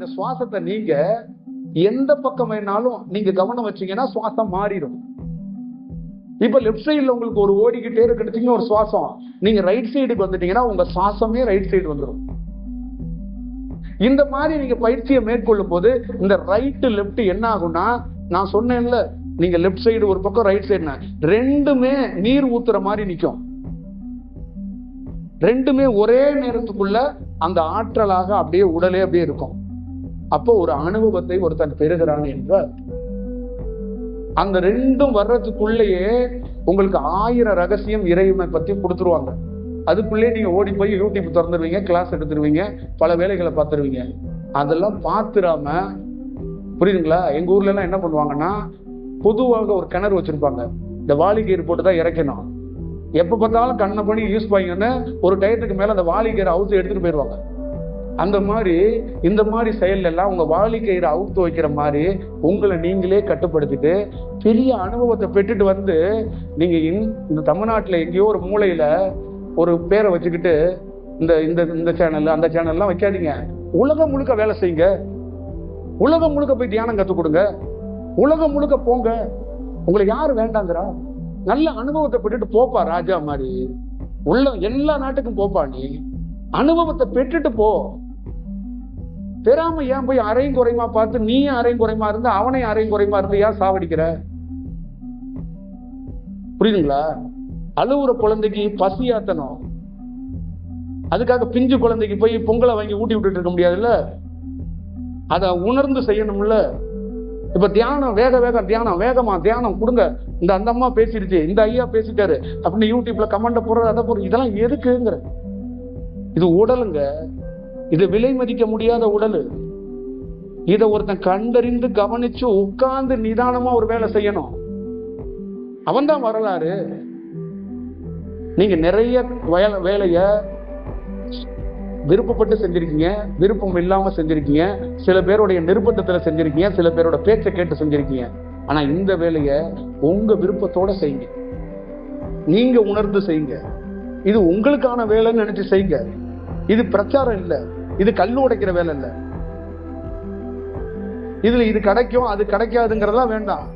இந்த சுவாசத்தை நீங்க எந்த பக்கம் வேணாலும் நீங்க கவனம் வச்சீங்கன்னா சுவாசம் மாறிடும். இப்ப லெப்ட் சைடுல உங்களுக்கு ஒரு ஓடிக்கிட்டே இருக்கிறதுக்கு ஒரு சுவாசம், நீங்க ரைட் சைடுக்கு வந்துட்டீங்கன்னா உங்க சுவாசமே ரைட் சைடு வந்துடும். இந்த மாதிரி நீங்க பயிற்சியை மேற்கொள்ளும் போது இந்த ரைட்டு லெப்ட் என்ன ஆகும்னா, நான் சொன்னேன்ல, நீங்க லெப்ட் சைடு ஒரு பக்கம் ரைட் சைடு ரெண்டுமே நீர் ஊத்துற மாதிரி நிற்கும். ரெண்டுமே ஒரே நேரத்துக்குள்ள அந்த ஆற்றலாக அப்படியே உடலே அப்படியே இருக்கும். அப்போ ஒரு அனுபவத்தை ஒருத்தன் பெறுகிறான் என்றால் அந்த ரெண்டும் வர்றதுக்குள்ளேயே உங்களுக்கு 1000 ரகசியம் இறைவனை பத்தி கொடுத்துருவாங்க. அதுக்குள்ளே நீங்க ஓடி போய் யூடியூப் திறந்துருவீங்க, கிளாஸ் எடுத்துருவீங்க, பல வேலைகளை பார்த்துருவீங்க. அதெல்லாம் பார்த்துடாம, புரியுதுங்களா? எங்க ஊர்ல எல்லாம் என்ன பண்ணுவாங்கன்னா, பொதுவாக ஒரு கிணறு வச்சிருப்பாங்க, இந்த வாளிகீர் போட்டு தான் இறக்கணும். எப்ப பார்த்தாலும் கண்ணை பண்ணி யூஸ் பண்ணிங்கன்னு ஒரு டயத்துக்கு மேல அந்த வாளிகீரை அவுத்து எடுத்துட்டு போயிடுவாங்க. அந்த மாதிரி இந்த மாதிரி செயல் எல்லாம் உங்க வாளிகீரை அவுத்து வைக்கிற மாதிரி உங்களை நீங்களே கட்டுப்படுத்திட்டு பெரிய அனுபவத்தை பெற்றுட்டு வந்து நீங்க இந்த தமிழ்நாட்டுல எங்கேயோ ஒரு மூலையில ஒரு பேரை வச்சுக்கிட்டு இந்த இந்த இந்த சேனல் அந்த சேனல்லாம் வைக்காதீங்க. உலகம் முழுக்க வேலை செய்யுங்க, உலகம் முழுக்க போய் தியானம் கற்றுக் கொடுங்க, உலகம் முழுக்க போங்க. உங்களுக்கு யாரு வேண்டாங்கிறா? நல்ல அனுபவத்தை பெற்றுட்டு போப்பா ராஜா மாதிரி. உள்ள எல்லா நாட்டுக்கும் போப்பா, நீ அனுபவத்தை பெற்றுட்டு போ. பெறாம ஏன் போய் அரையும் குறைமா பார்த்து நீ அரையும் குறைமா இருந்து அவனை அரையும் குறைமா இருந்து ஏன் சாவடிக்கிற? புரியுதுங்களா? அழுவுற குழந்தைக்கு பசி ஆத்தணும், அதுக்காக பிஞ்சு குழந்தைக்கு போய் பொங்கலை வாங்கி ஊட்டி விட்டுட்டு இருக்க முடியாதுல்ல, அதை உணர்ந்து செய்யணும்ல. இப்ப தியானம் வேக தியானம் வேகமா தியானம் கொடுங்க. இந்த அந்த அம்மா பேசிடுச்சு, இந்த ஐயா பேசிட்டாரு அப்படின்னு யூடியூப்ல கமெண்ட் போடுறது, அதை போடுறது, இதெல்லாம் எதுக்குங்கிற? இது உடலுங்க, இது விலை மதிக்க முடியாத உடல். இதை ஒருத்தன் கண்டறிந்து கவனிச்சு உட்கார்ந்து நிதானமா ஒரு வேலை செய்யணும். அவன்தான் வரலாறு. நீங்க நிறைய வேலைய விருப்பப்பட்டு செஞ்சிருக்கீங்க, விருப்பம் இல்லாம செஞ்சிருக்கீங்க, சில பேருடைய நிர்பந்தத்துல செஞ்சிருக்கீங்க, சில பேரோட பேச்சை கேட்டு செஞ்சிருக்கீங்க. ஆனா இந்த வேலைய உங்க விருப்பத்தோட செய்யுங்க, நீங்க உணர்ந்து செய்யுங்க. இது உங்களுக்கான வேலைன்னு நினைச்சு செய்யுங்க. இது பிரச்சாரம் இல்ல, இது கல்லு உடைக்கிற வேலை இல்ல. இதுல இது கிடைக்கும் அது கிடைக்காதுங்கிறதா வேண்டாம்.